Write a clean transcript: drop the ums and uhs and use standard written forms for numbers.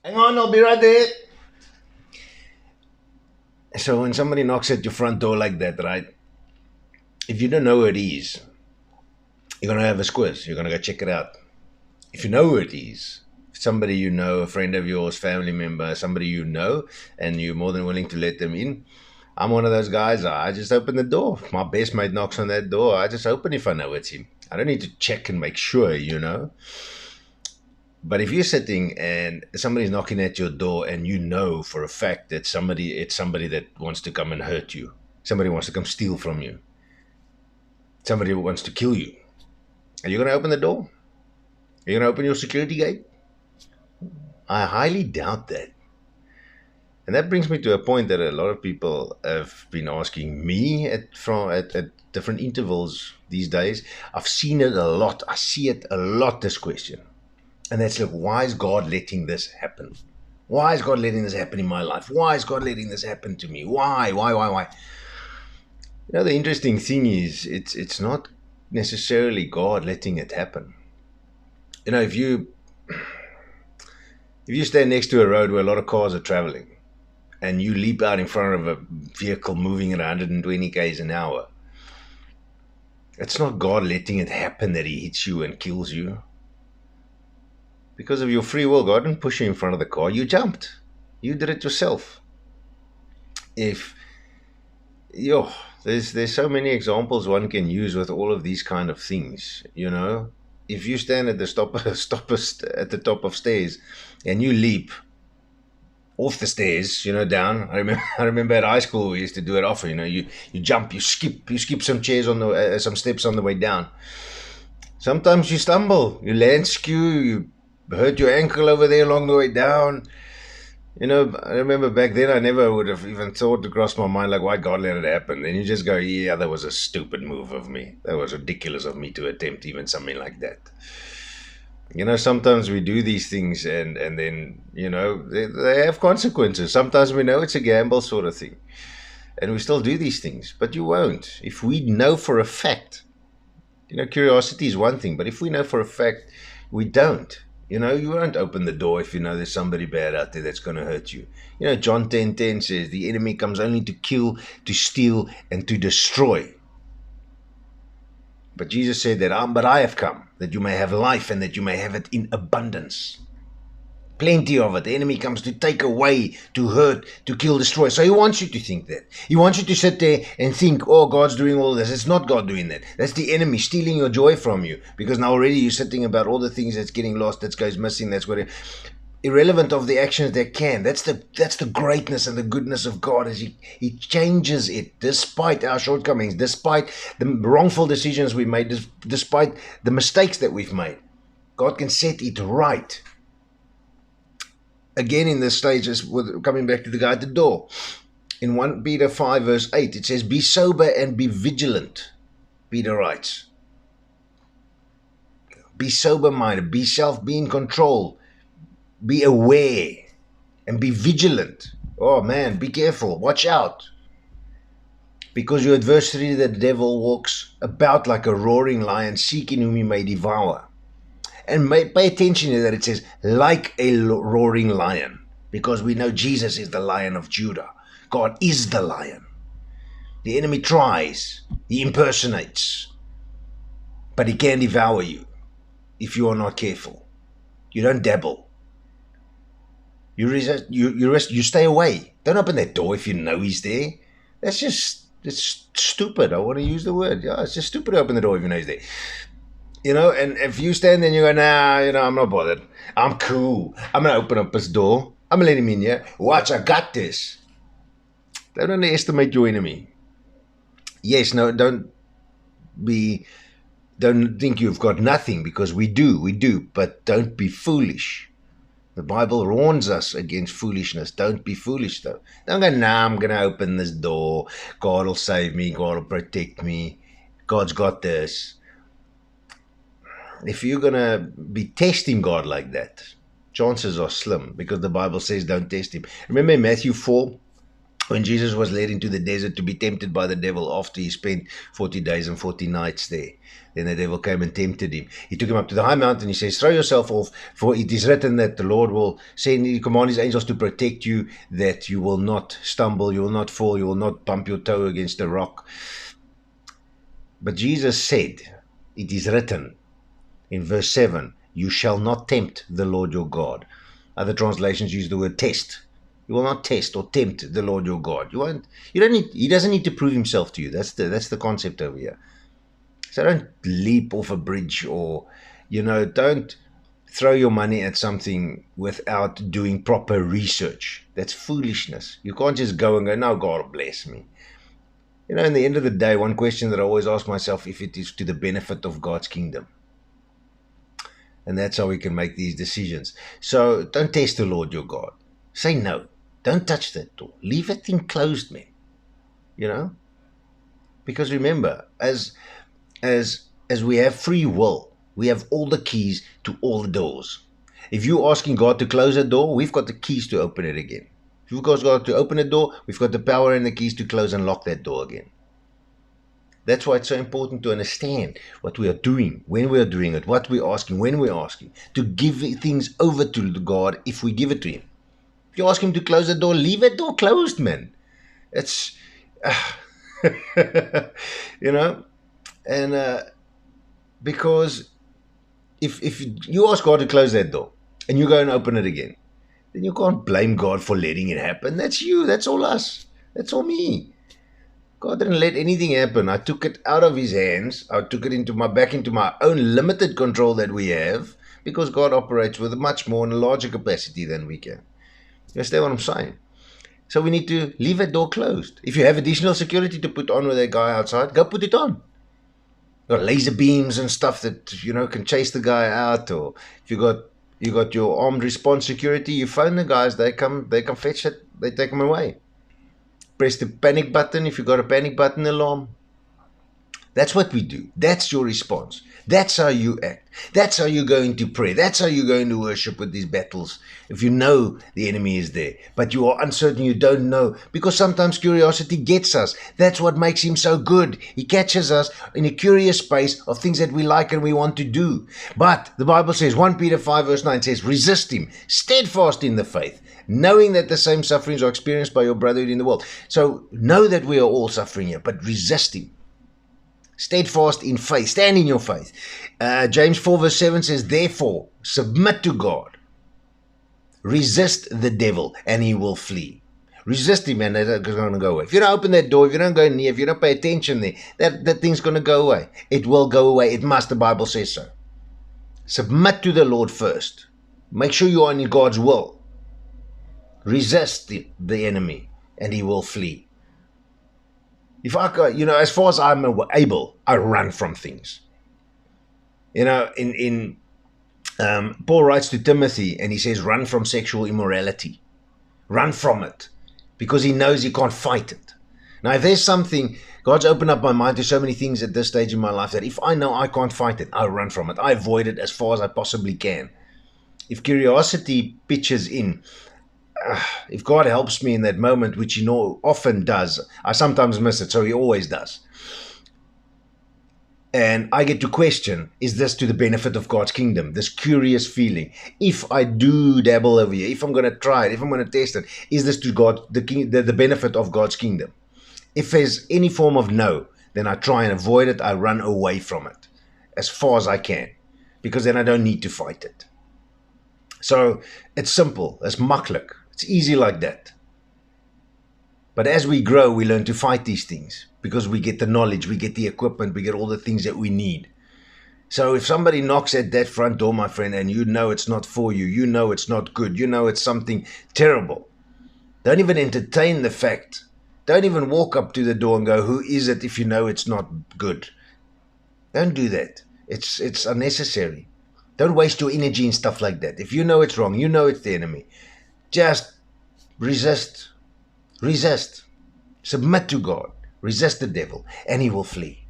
Hang on, I'll be right there. So when somebody knocks at your front door like that, right? If you don't know who it is, you're gonna have a squiz. You're gonna go check it out. If you know who it is, somebody you know, a friend of yours, family member, somebody you know, and you're more than willing to let them in. I'm one of those guys. I just open the door. If my best mate knocks on that door, I just open if I know it's him. I don't need to check and make sure. But if you're sitting and somebody's knocking at your door and you know for a fact that it's somebody that wants to come and hurt you, somebody wants to come steal from you, somebody wants to kill you, are you going to open the door? Are you going to open your security gate? I highly doubt that. And that brings me to a point that a lot of people have been asking me at different intervals these days. I've seen it a lot. I see it a lot, this question. And that's like, why is God letting this happen? Why is God letting this happen in my life? Why is God letting this happen to me? Why? The interesting thing is, it's not necessarily God letting it happen. If you stand next to a road where a lot of cars are traveling, and you leap out in front of a vehicle moving at 120 k's an hour, it's not God letting it happen that He hits you and kills you. Because of your free will, God didn't push you in front of the car. You jumped. You did it yourself. There's so many examples one can use with all of these kind of things. If you stand at the at the top of stairs, and you leap off the stairs, down. I remember at high school we used to do it often. You jump, you skip some chairs some steps on the way down. Sometimes you stumble, you land skew, you hurt your ankle over there along the way down. I remember back then I never would have even thought to cross my mind like, why God let it happen. Then you just go, yeah, that was a stupid move of me. That was ridiculous of me to attempt even something like that. Sometimes we do these things and then, they have consequences. Sometimes we know it's a gamble sort of thing. And we still do these things, but you won't. If we know for a fact, curiosity is one thing, but if we know for a fact, we don't. You won't open the door if you know there's somebody bad out there that's going to hurt you. John 10:10 says, the enemy comes only to kill, to steal, and to destroy. But Jesus said that, but I have come, that you may have life and that you may have it in abundance. Plenty of it. The enemy comes to take away, to hurt, to kill, destroy. So he wants you to think that. He wants you to sit there and think, oh, God's doing all this. It's not God doing that. That's the enemy stealing your joy from you. Because now already you're sitting about all the things that's getting lost, that goes missing, that's what irrelevant of the actions that can. That's the greatness and the goodness of God, as He changes it despite our shortcomings, despite the wrongful decisions we made, despite the mistakes that we've made. God can set it right. Again, in this stage, coming back to the guy at the door, in 1 Peter 5 verse 8, it says, be sober and be vigilant, Peter writes. Be sober-minded, be in control, be aware, and be vigilant. Oh man, be careful, watch out. Because your adversary, the devil, walks about like a roaring lion, seeking whom he may devour. And pay attention to that. It says, like a roaring lion, because we know Jesus is the Lion of Judah. God is the lion. The enemy tries, he impersonates, but he can devour you if you are not careful. You don't dabble. You resist, you stay away. Don't open that door if you know he's there. It's stupid. I want to use the word. Yeah, it's just stupid to open the door if you know he's there. And if you stand there and you go, nah, I'm not bothered. I'm cool. I'm going to open up this door. I'm going to let him in here. Watch, I got this. Don't underestimate your enemy. Yes, no, don't think you've got nothing, because we do, but don't be foolish. The Bible warns us against foolishness. Don't be foolish, though. Don't go, nah, I'm going to open this door. God will save me. God will protect me. God's got this. If you're going to be testing God like that, chances are slim, because the Bible says don't test him. Remember in Matthew 4, When Jesus was led into the desert to be tempted by the devil after he spent 40 days and 40 nights there, then the devil came and tempted him. He took him up to the high mountain. He says, throw yourself off, for it is written that the Lord will command his angels to protect you, that you will not stumble, you will not fall, you will not bump your toe against a rock. But Jesus said, it is written in verse 7, you shall not tempt the Lord your God. Other translations use the word test. You will not test or tempt the Lord your God. He doesn't need to prove himself to you. That's the concept over here. So don't leap off a bridge, or, don't throw your money at something without doing proper research. That's foolishness. You can't just go and go, no, God bless me. In the end of the day, one question that I always ask myself, if it is to the benefit of God's kingdom. And that's how we can make these decisions. So don't test the Lord your God. Say no. Don't touch that door. Leave that thing closed, man. Because remember, as we have free will, we have all the keys to all the doors. If you're asking God to close a door, we've got the keys to open it again. If you've got God to open a door, we've got the power and the keys to close and lock that door again. That's why it's so important to understand what we are doing, when we are doing it, what we're asking, when we're asking, to give things over to God if we give it to him. If you ask him to close the door, leave that door closed, man. It's, and because if you ask God to close that door and you go and open it again, then you can't blame God for letting it happen. That's you. That's all us. That's all me. God didn't let anything happen. I took it out of his hands. I took it back into my own limited control that we have, because God operates with a much more and larger capacity than we can. You understand what I'm saying? So we need to leave that door closed. If you have additional security to put on with that guy outside, go put it on. You've got laser beams and stuff that, can chase the guy out. Or if you got your armed response security, you phone the guys, they come fetch it, they take them away. Press the panic button if you got a panic button alarm. That's what we do. That's your response. That's how you act. That's how you go into prayer. That's how you go into worship with these battles. If you know the enemy is there, but you are uncertain, you don't know, because sometimes curiosity gets us. That's what makes him so good. He catches us in a curious space of things that we like and we want to do. But the Bible says, 1 Peter 5 verse 9 says, resist him, steadfast in the faith, knowing that the same sufferings are experienced by your brotherhood in the world. So know that we are all suffering here, but resist him. Steadfast in faith. Stand in your faith. James 4 verse 7 says, therefore, submit to God. Resist the devil and he will flee. Resist him and it's going to go away. If you don't open that door, if you don't go near, if you don't pay attention there, that thing's going to go away. It will go away. It must. The Bible says so. Submit to the Lord first. Make sure you are in God's will. Resist the enemy and he will flee. If I go, as far as I'm able, I run from things. Paul writes to Timothy and he says, run from sexual immorality. Run from it, because he knows he can't fight it. Now, if there's something, God's opened up my mind to so many things at this stage in my life that if I know I can't fight it, I run from it. I avoid it as far as I possibly can. If curiosity pitches in, if God helps me in that moment, which he often does, I sometimes miss it, so he always does. And I get to question, is this to the benefit of God's kingdom? This curious feeling. If I do dabble over here, if I'm going to try it, if I'm going to test it, is this to God, the benefit of God's kingdom? If there's any form of no, then I try and avoid it. I run away from it as far as I can, because then I don't need to fight it. So it's simple. It's maklik. It's easy like that. But as we grow, we learn to fight these things, because we get the knowledge, we get the equipment, we get all the things that we need. So if somebody knocks at that front door, my friend, and you know it's not for you, you know it's not good, you know it's something terrible, don't even entertain the fact. Don't even walk up to the door and go, who is it, if you know it's not good. Don't do that. It's unnecessary. Don't waste your energy in stuff like that. If you know it's wrong, you know it's the enemy, just resist. Resist. Submit to God. Resist the devil, and he will flee.